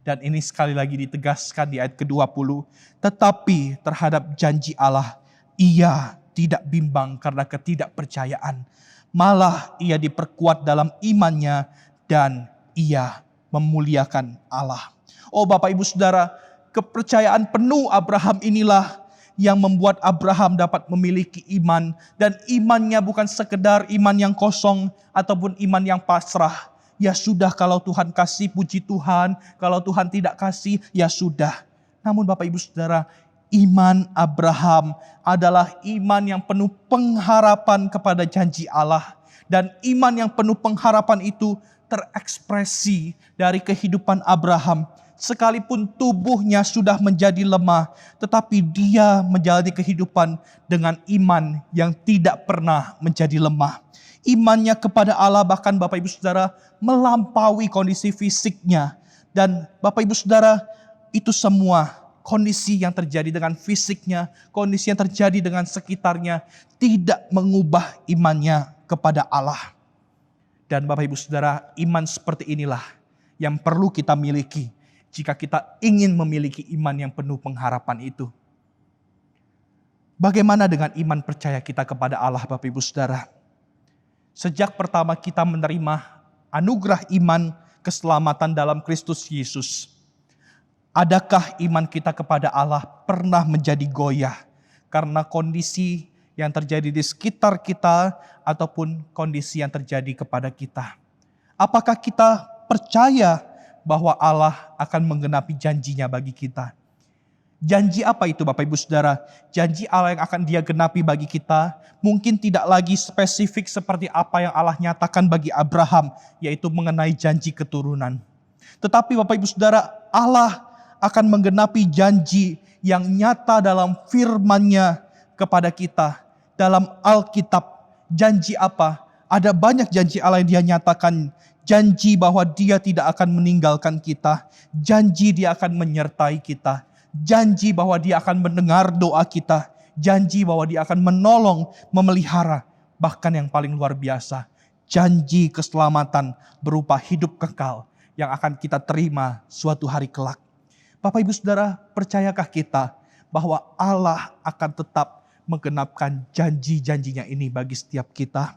Dan ini sekali lagi ditegaskan di ayat ke-20. Tetapi terhadap janji Allah, ia tidak bimbang karena ketidakpercayaan. Malah ia diperkuat dalam imannya dan ia memuliakan Allah. Oh Bapak Ibu Saudara, kepercayaan penuh Abraham inilah yang membuat Abraham dapat memiliki iman. Dan imannya bukan sekedar iman yang kosong ataupun iman yang pasrah. Ya sudah, kalau Tuhan kasih puji Tuhan, kalau Tuhan tidak kasih ya sudah. Namun Bapak Ibu Saudara, iman Abraham adalah iman yang penuh pengharapan kepada janji Allah. Dan iman yang penuh pengharapan itu terekspresi dari kehidupan Abraham. Sekalipun tubuhnya sudah menjadi lemah, tetapi dia menjalani kehidupan dengan iman yang tidak pernah menjadi lemah. Imannya kepada Allah bahkan Bapak Ibu Saudara melampaui kondisi fisiknya. Dan Bapak Ibu Saudara, itu semua kondisi yang terjadi dengan fisiknya, kondisi yang terjadi dengan sekitarnya tidak mengubah imannya kepada Allah. Dan Bapak Ibu Saudara, iman seperti inilah yang perlu kita miliki jika kita ingin memiliki iman yang penuh pengharapan itu. Bagaimana dengan iman percaya kita kepada Allah Bapak Ibu Saudara? Sejak pertama kita menerima anugerah iman keselamatan dalam Kristus Yesus, adakah iman kita kepada Allah pernah menjadi goyah karena kondisi yang terjadi di sekitar kita ataupun kondisi yang terjadi kepada kita? Apakah kita percaya bahwa Allah akan menggenapi janjinya bagi kita? Janji apa itu Bapak Ibu Saudara? Janji Allah yang akan Dia genapi bagi kita mungkin tidak lagi spesifik seperti apa yang Allah nyatakan bagi Abraham, yaitu mengenai janji keturunan. Tetapi Bapak Ibu Saudara, Allah akan menggenapi janji yang nyata dalam firman-Nya kepada kita. Dalam Alkitab, janji apa? Ada banyak janji Allah yang Dia nyatakan. Janji bahwa Dia tidak akan meninggalkan kita. Janji Dia akan menyertai kita. Janji bahwa Dia akan mendengar doa kita. Janji bahwa Dia akan menolong, memelihara. Bahkan yang paling luar biasa, janji keselamatan berupa hidup kekal yang akan kita terima suatu hari kelak. Bapak Ibu Saudara, percayakah kita bahwa Allah akan tetap menggenapkan janji-janjinya ini bagi setiap kita?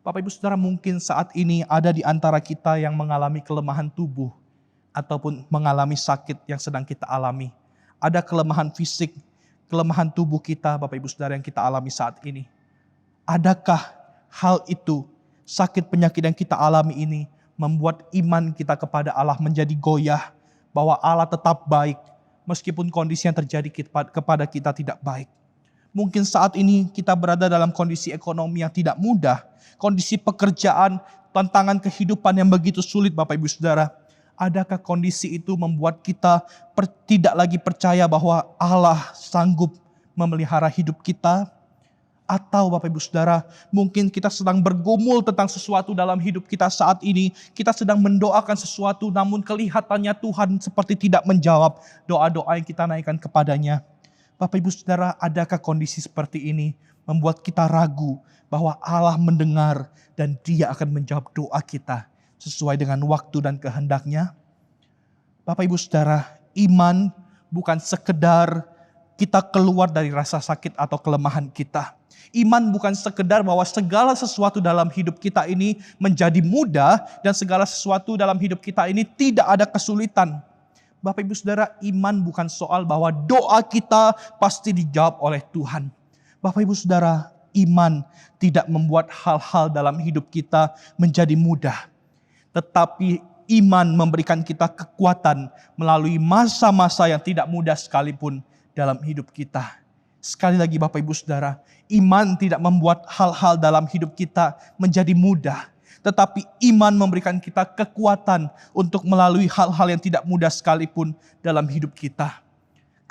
Bapak Ibu Saudara, mungkin saat ini ada di antara kita yang mengalami kelemahan tubuh ataupun mengalami sakit yang sedang kita alami. Ada kelemahan fisik, kelemahan tubuh kita Bapak Ibu Saudara yang kita alami saat ini. Adakah hal itu, sakit penyakit yang kita alami ini membuat iman kita kepada Allah menjadi goyah, bahwa Allah tetap baik meskipun kondisi yang terjadi kepada kita tidak baik? Mungkin saat ini kita berada dalam kondisi ekonomi yang tidak mudah, kondisi pekerjaan, tantangan kehidupan yang begitu sulit Bapak Ibu Saudara. Adakah kondisi itu membuat kita tidak lagi percaya bahwa Allah sanggup memelihara hidup kita? Atau Bapak Ibu Saudara, mungkin kita sedang bergumul tentang sesuatu dalam hidup kita saat ini. Kita sedang mendoakan sesuatu namun kelihatannya Tuhan seperti tidak menjawab doa-doa yang kita naikkan kepadanya. Bapak Ibu Saudara, adakah kondisi seperti ini membuat kita ragu bahwa Allah mendengar dan Dia akan menjawab doa kita sesuai dengan waktu dan kehendaknya? Bapak Ibu Saudara, iman bukan sekedar kita keluar dari rasa sakit atau kelemahan kita. Iman bukan sekedar bahwa segala sesuatu dalam hidup kita ini menjadi mudah dan segala sesuatu dalam hidup kita ini tidak ada kesulitan. Bapak Ibu Saudara, iman bukan soal bahwa doa kita pasti dijawab oleh Tuhan. Bapak Ibu Saudara, iman tidak membuat hal-hal dalam hidup kita menjadi mudah. Tetapi iman memberikan kita kekuatan melalui masa-masa yang tidak mudah sekalipun dalam hidup kita. Sekali lagi Bapak Ibu Saudara, iman tidak membuat hal-hal dalam hidup kita menjadi mudah. Tetapi iman memberikan kita kekuatan untuk melalui hal-hal yang tidak mudah sekalipun dalam hidup kita.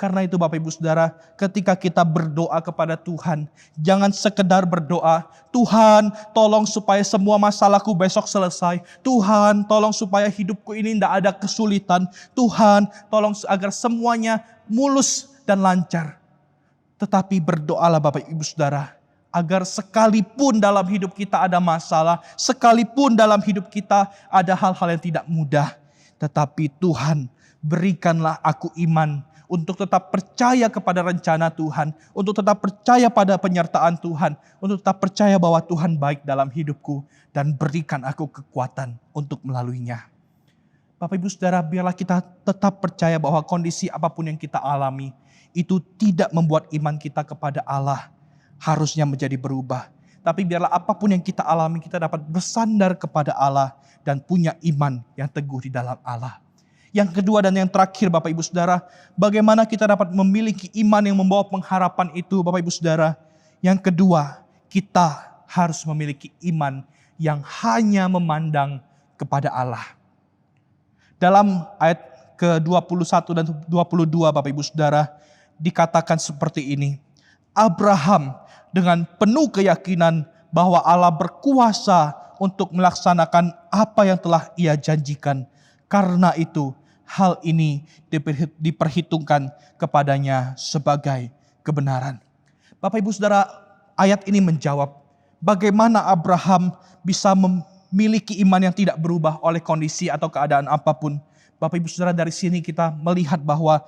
Karena itu Bapak Ibu Saudara, ketika kita berdoa kepada Tuhan, jangan sekedar berdoa, Tuhan tolong supaya semua masalahku besok selesai. Tuhan tolong supaya hidupku ini tidak ada kesulitan. Tuhan tolong agar semuanya mulus dan lancar. Tetapi berdoalah Bapak Ibu Saudara, agar sekalipun dalam hidup kita ada masalah, sekalipun dalam hidup kita ada hal-hal yang tidak mudah, tetapi Tuhan berikanlah aku iman untuk tetap percaya kepada rencana Tuhan, untuk tetap percaya pada penyertaan Tuhan, untuk tetap percaya bahwa Tuhan baik dalam hidupku, dan berikan aku kekuatan untuk melaluinya. Bapak Ibu Saudara, biarlah kita tetap percaya bahwa kondisi apapun yang kita alami, itu tidak membuat iman kita kepada Allah harusnya menjadi berubah. Tapi biarlah apapun yang kita alami, kita dapat bersandar kepada Allah dan punya iman yang teguh di dalam Allah. Yang kedua dan yang terakhir Bapak Ibu Saudara, bagaimana kita dapat memiliki iman yang membawa pengharapan itu Bapak Ibu Saudara. Yang kedua, kita harus memiliki iman yang hanya memandang kepada Allah. Dalam ayat ke-21 dan 22 Bapak Ibu Saudara, dikatakan seperti ini. Abraham dengan penuh keyakinan bahwa Allah berkuasa untuk melaksanakan apa yang telah ia janjikan. Karena itu, hal ini diperhitungkan kepadanya sebagai kebenaran. Bapak Ibu Saudara, ayat ini menjawab bagaimana Abraham bisa memiliki iman yang tidak berubah oleh kondisi atau keadaan apapun. Bapak Ibu Saudara, dari sini kita melihat bahwa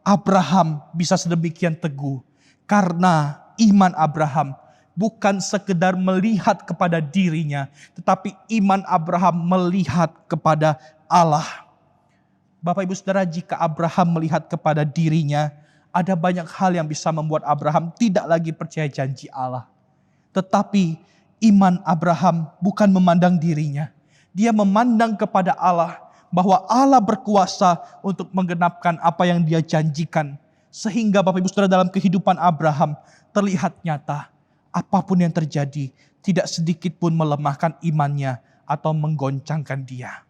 Abraham bisa sedemikian teguh karena iman Abraham bukan sekedar melihat kepada dirinya, tetapi iman Abraham melihat kepada Allah. Bapak Ibu Saudara, jika Abraham melihat kepada dirinya, ada banyak hal yang bisa membuat Abraham tidak lagi percaya janji Allah. Tetapi iman Abraham bukan memandang dirinya. Dia memandang kepada Allah, bahwa Allah berkuasa untuk menggenapkan apa yang dia janjikan. Sehingga Bapak Ibu Saudara, dalam kehidupan Abraham terlihat nyata, apapun yang terjadi tidak sedikit pun melemahkan imannya atau menggoncangkan dia.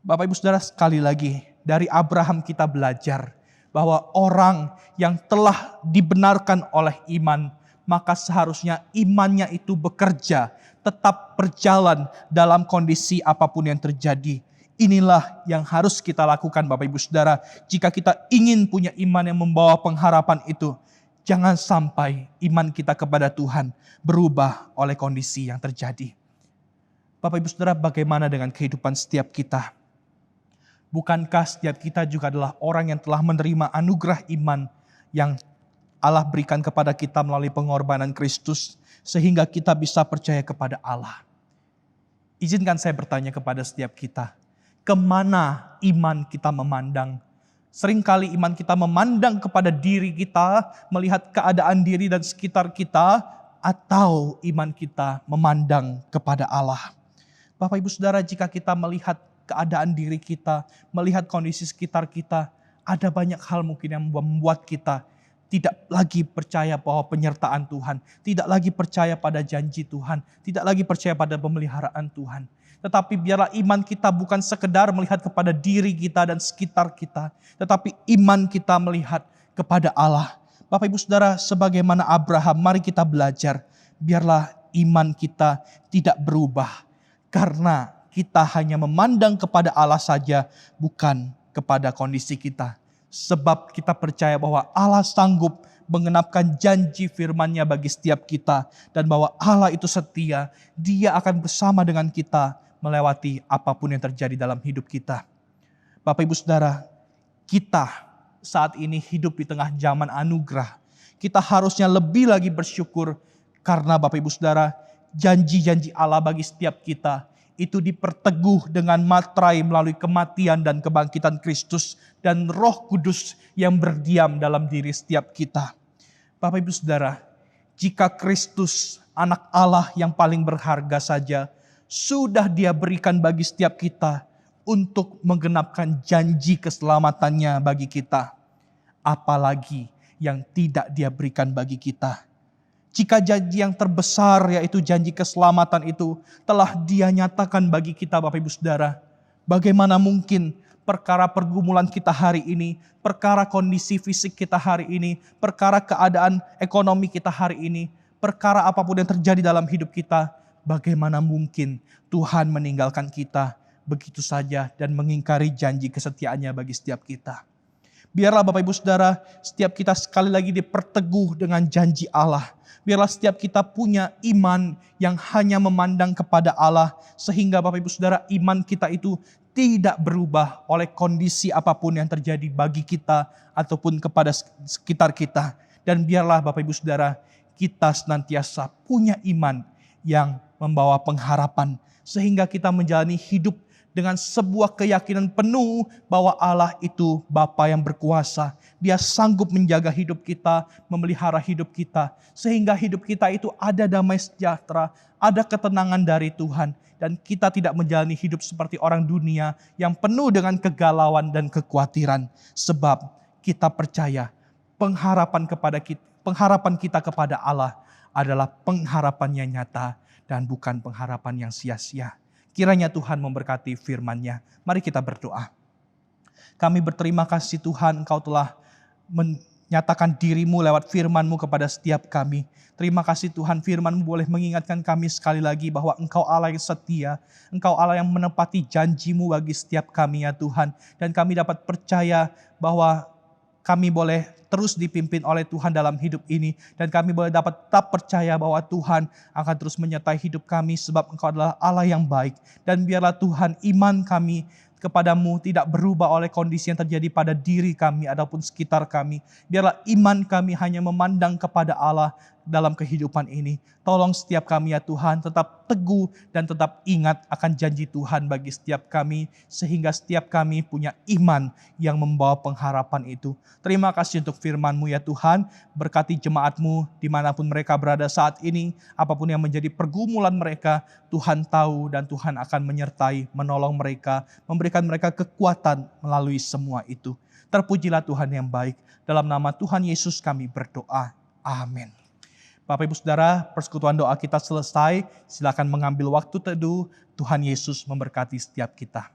Bapak Ibu Saudara, sekali lagi dari Abraham kita belajar bahwa orang yang telah dibenarkan oleh iman, maka seharusnya imannya itu bekerja, tetap berjalan dalam kondisi apapun yang terjadi. Inilah yang harus kita lakukan Bapak Ibu Saudara. Jika kita ingin punya iman yang membawa pengharapan itu, jangan sampai iman kita kepada Tuhan berubah oleh kondisi yang terjadi. Bapak Ibu Saudara, bagaimana dengan kehidupan setiap kita? Bukankah setiap kita juga adalah orang yang telah menerima anugerah iman yang Allah berikan kepada kita melalui pengorbanan Kristus, sehingga kita bisa percaya kepada Allah? Izinkan saya bertanya kepada setiap kita, kemana iman kita memandang? Seringkali iman kita memandang kepada diri kita, melihat keadaan diri dan sekitar kita, atau iman kita memandang kepada Allah. Bapak Ibu Saudara, jika kita melihat keadaan diri kita, melihat kondisi sekitar kita, ada banyak hal mungkin yang membuat kita tidak lagi percaya bahwa penyertaan Tuhan, tidak lagi percaya pada janji Tuhan, tidak lagi percaya pada pemeliharaan Tuhan. Tetapi biarlah iman kita bukan sekedar melihat kepada diri kita dan sekitar kita, tetapi iman kita melihat kepada Allah. Bapak Ibu Saudara, sebagaimana Abraham, mari kita belajar, biarlah iman kita tidak berubah, karena kita hanya memandang kepada Allah saja, bukan kepada kondisi kita. Sebab kita percaya bahwa Allah sanggup menggenapkan janji firman-Nya bagi setiap kita. Dan bahwa Allah itu setia, Dia akan bersama dengan kita melewati apapun yang terjadi dalam hidup kita. Bapak Ibu Saudara, kita saat ini hidup di tengah zaman anugerah. Kita harusnya lebih lagi bersyukur karena Bapak Ibu Saudara, janji-janji Allah bagi setiap kita itu diperteguh dengan materai melalui kematian dan kebangkitan Kristus dan Roh Kudus yang berdiam dalam diri setiap kita. Bapak Ibu Saudara, jika Kristus, anak Allah yang paling berharga saja, sudah Dia berikan bagi setiap kita untuk menggenapkan janji keselamatannya bagi kita, apalagi yang tidak Dia berikan bagi kita. Jika janji yang terbesar, yaitu janji keselamatan itu telah Dia nyatakan bagi kita Bapak Ibu Saudara, bagaimana mungkin perkara pergumulan kita hari ini, perkara kondisi fisik kita hari ini, perkara keadaan ekonomi kita hari ini, perkara apapun yang terjadi dalam hidup kita, bagaimana mungkin Tuhan meninggalkan kita begitu saja dan mengingkari janji kesetiaannya bagi setiap kita. Biarlah Bapak Ibu Saudara, setiap kita sekali lagi diperteguh dengan janji Allah. Biarlah setiap kita punya iman yang hanya memandang kepada Allah, sehingga Bapak Ibu Saudara, iman kita itu tidak berubah oleh kondisi apapun yang terjadi bagi kita ataupun kepada sekitar kita. Dan biarlah Bapak Ibu Saudara, kita senantiasa punya iman yang membawa pengharapan, sehingga kita menjalani hidup dengan sebuah keyakinan penuh bahwa Allah itu Bapa yang berkuasa. Dia sanggup menjaga hidup kita, memelihara hidup kita, sehingga hidup kita itu ada damai sejahtera, ada ketenangan dari Tuhan. Dan kita tidak menjalani hidup seperti orang dunia yang penuh dengan kegalauan dan kekhawatiran. Sebab kita percaya pengharapan kita kepada Allah adalah pengharapan yang nyata dan bukan pengharapan yang sia-sia. Kiranya Tuhan memberkati firman-Nya. Mari kita berdoa. Kami berterima kasih Tuhan, Engkau telah menyatakan diri-Mu lewat firman-Mu kepada setiap kami. Terima kasih Tuhan, firman-Mu boleh mengingatkan kami sekali lagi bahwa Engkau Allah yang setia. Engkau Allah yang menepati janji-Mu bagi setiap kami ya Tuhan. Dan kami dapat percaya bahwa kami boleh terus dipimpin oleh Tuhan dalam hidup ini. Dan kami boleh dapat tetap percaya bahwa Tuhan akan terus menyertai hidup kami sebab Engkau adalah Allah yang baik. Dan biarlah Tuhan iman kami kepadamu tidak berubah oleh kondisi yang terjadi pada diri kami ataupun sekitar kami. Biarlah iman kami hanya memandang kepada Allah dalam kehidupan ini. Tolong setiap kami ya Tuhan tetap teguh dan tetap ingat akan janji Tuhan bagi setiap kami. Sehingga setiap kami punya iman yang membawa pengharapan itu. Terima kasih untuk firman-Mu ya Tuhan. Berkati jemaat-Mu dimanapun mereka berada saat ini. Apapun yang menjadi pergumulan mereka, Tuhan tahu dan Tuhan akan menyertai, menolong mereka, memberikan mereka kekuatan melalui semua itu. Terpujilah Tuhan yang baik. Dalam nama Tuhan Yesus kami berdoa. Amin. Bapak Ibu Saudara, persekutuan doa kita selesai. Silakan mengambil waktu teduh. Tuhan Yesus memberkati setiap kita.